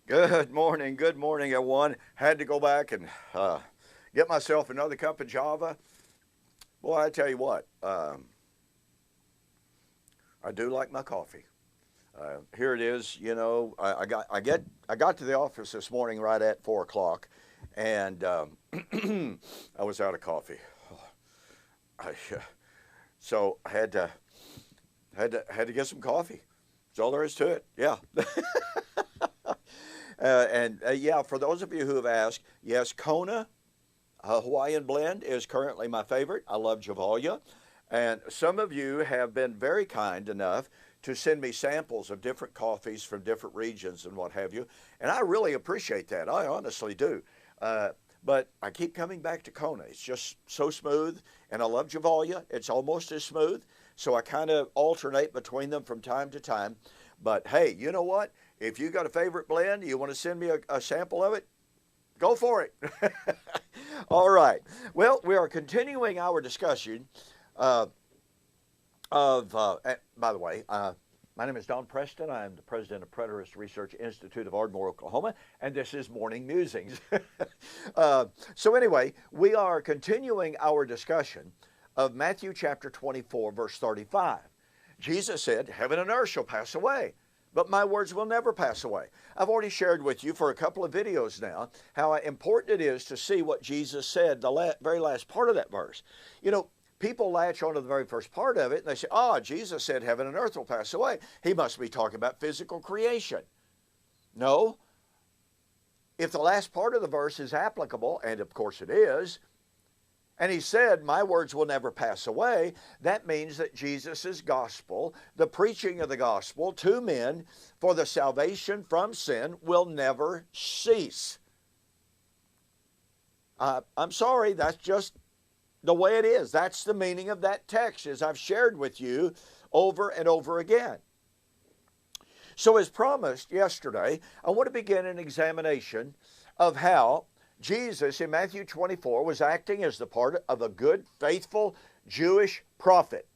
Good morning, everyone. Had to go back and get myself another cup of Java. Boy, I tell you what, I do like my coffee. Here it is. I got to the office this morning right at 4 o'clock, and I was out of coffee. I, so I had to get some coffee. That's all there is to it. Yeah. Yeah, for those of you who have asked, yes, Kona Hawaiian blend is currently my favorite. I love Javalia. And some of you have been very kind enough to send me samples of different coffees from different regions and what have you. And I really appreciate that. I honestly do. But I keep coming back to Kona. It's just so smooth. And I love Javalia. It's almost as smooth. So I kind of alternate between them from time to time. But hey, you know what? If you got a favorite blend, you want to send me a sample of it, go for it. All right. Well, we are continuing our discussion by the way, my name is Don Preston. I am the president of Preterist Research Institute of Ardmore, Oklahoma, and this is Morning Musings. So anyway, we are continuing our discussion of Matthew chapter 24, verse 35. Jesus said, heaven and earth shall pass away, but my words will never pass away. I've already shared with you for a couple of videos now how important it is to see what Jesus said, the very last part of that verse. You know, people latch onto the very first part of it and they say, Jesus said heaven and earth will pass away. He must be talking about physical creation. No. If the last part of the verse is applicable, and of course it is, and he said, my words will never pass away, that means that Jesus' gospel, the preaching of the gospel to men for the salvation from sin, will never cease. I'm sorry, that's just the way it is. That's the meaning of that text, as I've shared with you over and over again. So as promised yesterday, I want to begin an examination of how Jesus in Matthew 24 was acting as the part of a good, faithful Jewish prophet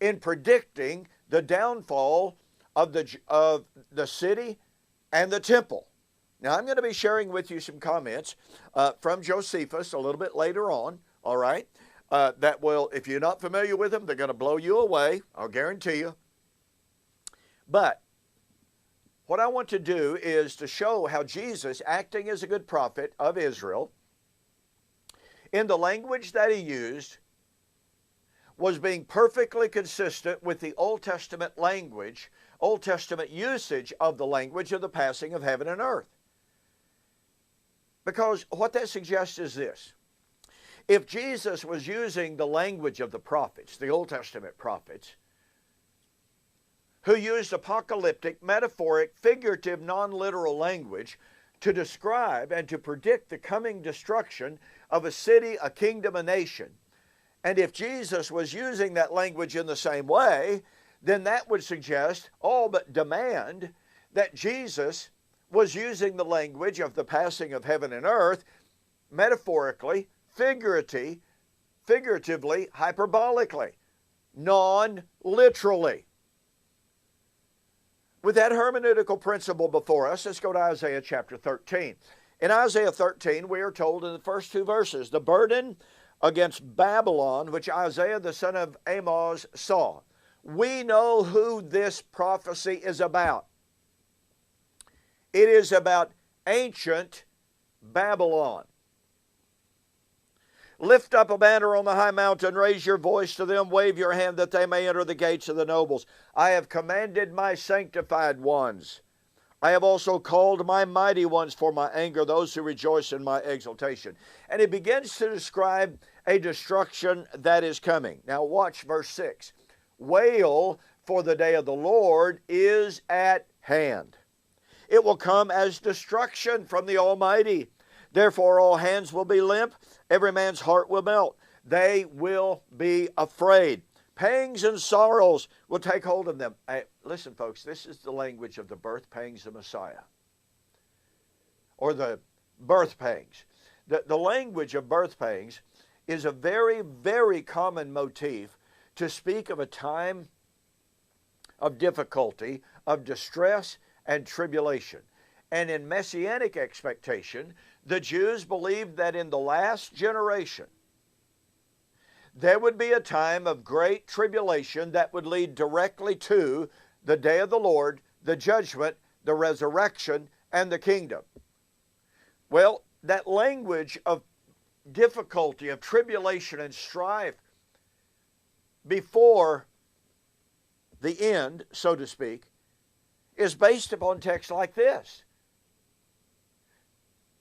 in predicting the downfall of the city and the temple. Now, I'm going to be sharing with you some comments from Josephus a little bit later on, all right, that will, if you're not familiar with them, they're going to blow you away, I'll guarantee you. But what I want to do is to show how Jesus, acting as a good prophet of Israel, in the language that he used, was being perfectly consistent with the Old Testament language, Old Testament usage of the language of the passing of heaven and earth. Because what that suggests is this. If Jesus was using the language of the prophets, the Old Testament prophets, who used apocalyptic, metaphoric, figurative, non-literal language to describe and to predict the coming destruction of a city, a kingdom, a nation. And if Jesus was using that language in the same way, then that would suggest, all but demand, that Jesus was using the language of the passing of heaven and earth metaphorically, figuratively, hyperbolically, non-literally. With that hermeneutical principle before us, let's go to Isaiah chapter 13. In Isaiah 13, we are told in the first two verses, the burden against Babylon, which Isaiah the son of Amoz saw. We know who this prophecy is about. It is about ancient Babylon. Lift up a banner on the high mountain, raise your voice to them, wave your hand that they may enter the gates of the nobles. I have commanded my sanctified ones. I have also called my mighty ones for my anger, those who rejoice in my exaltation. And he begins to describe a destruction that is coming. Now watch verse 6. Wail, for the day of the Lord is at hand. It will come as destruction from the Almighty. Therefore all hands will be limp, every man's heart will melt. They will be afraid. Pangs and sorrows will take hold of them. Listen, folks, this is the language of the birth pangs of Messiah, or the birth pangs. The language of birth pangs is a very, very common motif to speak of a time of difficulty, of distress, and tribulation. And in messianic expectation, the Jews believed that in the last generation, there would be a time of great tribulation that would lead directly to the day of the Lord, the judgment, the resurrection, and the kingdom. Well, that language of difficulty, of tribulation and strife before the end, so to speak, is based upon texts like this.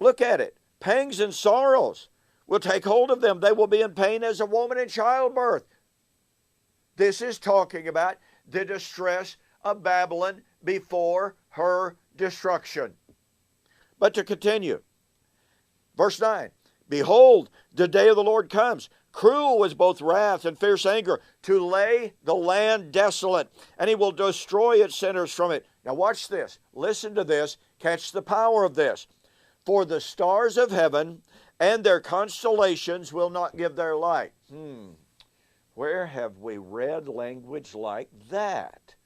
Look at it. Pangs and sorrows will take hold of them. They will be in pain as a woman in childbirth. This is talking about the distress of Babylon before her destruction. But to continue, verse 9, behold, the day of the Lord comes. Cruel was both wrath and fierce anger, to lay the land desolate, and he will destroy its sinners from it. Now watch this. Listen to this. Catch the power of this. For the stars of heaven and their constellations will not give their light. Where have we read language like that?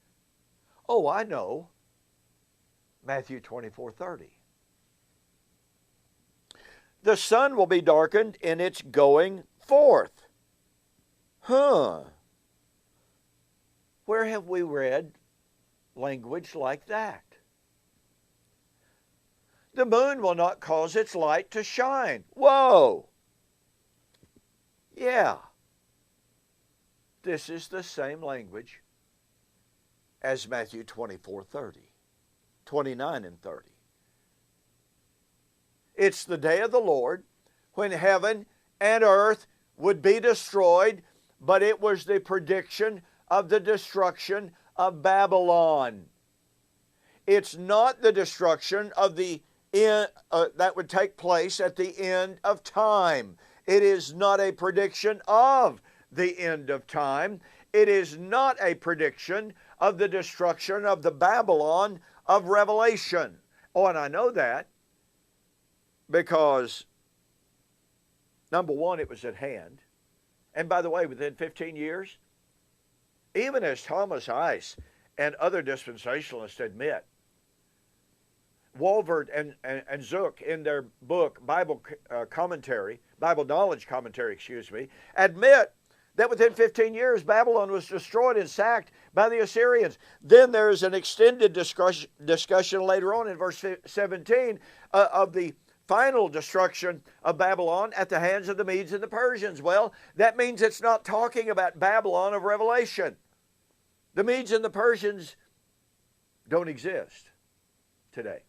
Oh, I know. Matthew 24:30. The sun will be darkened in its going forth. Where have we read language like that? The moon will not cause its light to shine. Whoa! Yeah. This is the same language as Matthew 24:30, 29 and 30. It's the day of the Lord when heaven and earth would be destroyed, but it was the prediction of the destruction of Babylon. It's not the destruction of the that would take place at the end of time. It is not a prediction of the end of time. It is not a prediction of the destruction of the Babylon of Revelation. Oh, and I know that because, number one, it was at hand. And by the way, within 15 years, even as Thomas Ice and other dispensationalists admit, Walvoord and Zook in their book, Bible Knowledge Commentary, admit that within 15 years Babylon was destroyed and sacked by the Assyrians. Then there is an extended discussion later on in verse 17 of the final destruction of Babylon at the hands of the Medes and the Persians. Well, that means it's not talking about Babylon of Revelation. The Medes and the Persians don't exist today.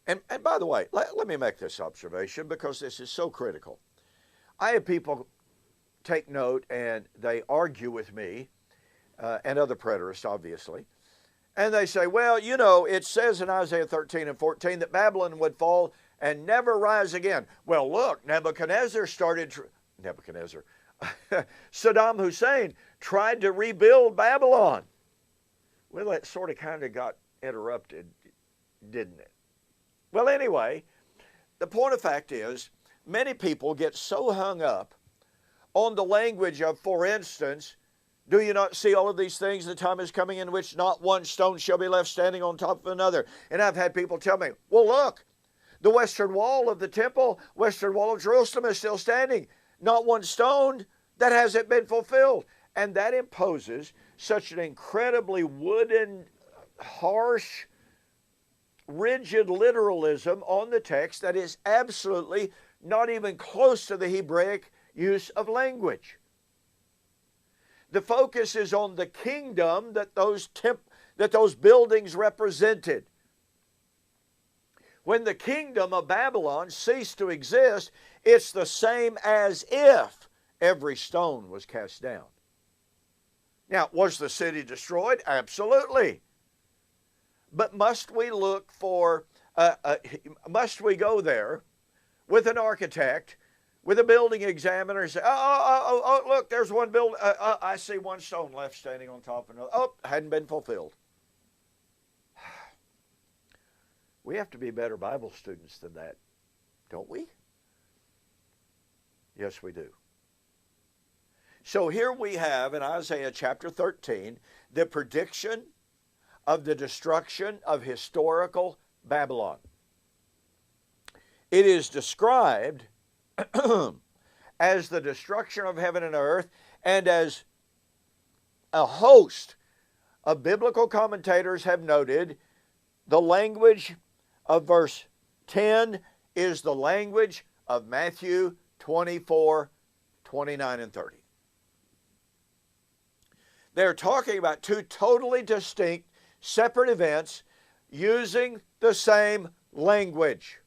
And by the way, let me make this observation because this is so critical. I have people take note and they argue with me and other preterists, obviously. And they say, well, you know, it says in Isaiah 13 and 14 that Babylon would fall and never rise again. Well, look, Saddam Hussein tried to rebuild Babylon. Well, that sort of kind of got interrupted, didn't it? Well, anyway, the point of fact is, many people get so hung up on the language of, for instance, do you not see all of these things? The time is coming in which not one stone shall be left standing on top of another. And I've had people tell me, well, look, the western wall of the temple, western wall of Jerusalem is still standing. Not one stone, that hasn't been fulfilled. And that imposes such an incredibly wooden, harsh, rigid literalism on the text that is absolutely not even close to the Hebraic use of language. The focus is on the kingdom that those buildings represented. When the kingdom of Babylon ceased to exist, it's the same as if every stone was cast down. Now, was the city destroyed? Absolutely. But must we look for, must we go there with an architect, with a building examiner, and say, oh, look, there's one building, I see one stone left standing on top of another. Oh, hadn't been fulfilled. We have to be better Bible students than that, don't we? Yes, we do. So here we have in Isaiah chapter 13 the prediction of the destruction of historical Babylon. It is described as the destruction of heaven and earth, and as a host of biblical commentators have noted, the language of verse 10 is the language of Matthew 24, 29, and 30. They're talking about two totally distinct, separate events using the same language.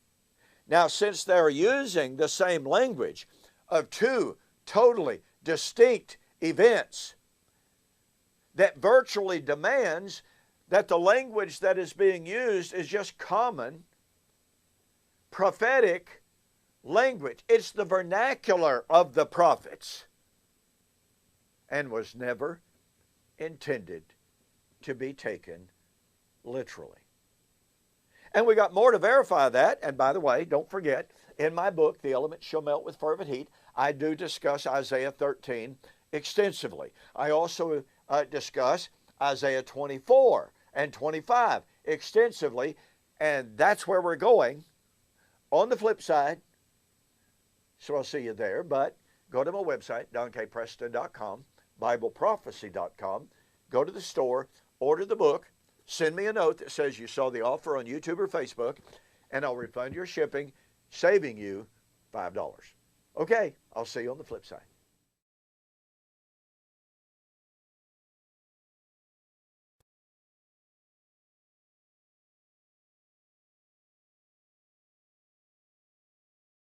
Now, since they're using the same language of two totally distinct events, that virtually demands that the language that is being used is just common, prophetic language. It's the vernacular of the prophets and was never intended to be taken literally. And we got more to verify that. And by the way, don't forget, in my book, The Elements Shall Melt with Fervent Heat, I do discuss Isaiah 13 extensively. I also discuss Isaiah 24 and 25 extensively, and that's where we're going on the flip side. So I'll see you there, but go to my website, donkpreston.com, bibleprophecy.com, go to the store, order the book, send me a note that says you saw the offer on YouTube or Facebook, and I'll refund your shipping, saving you $5. Okay, I'll see you on the flip side.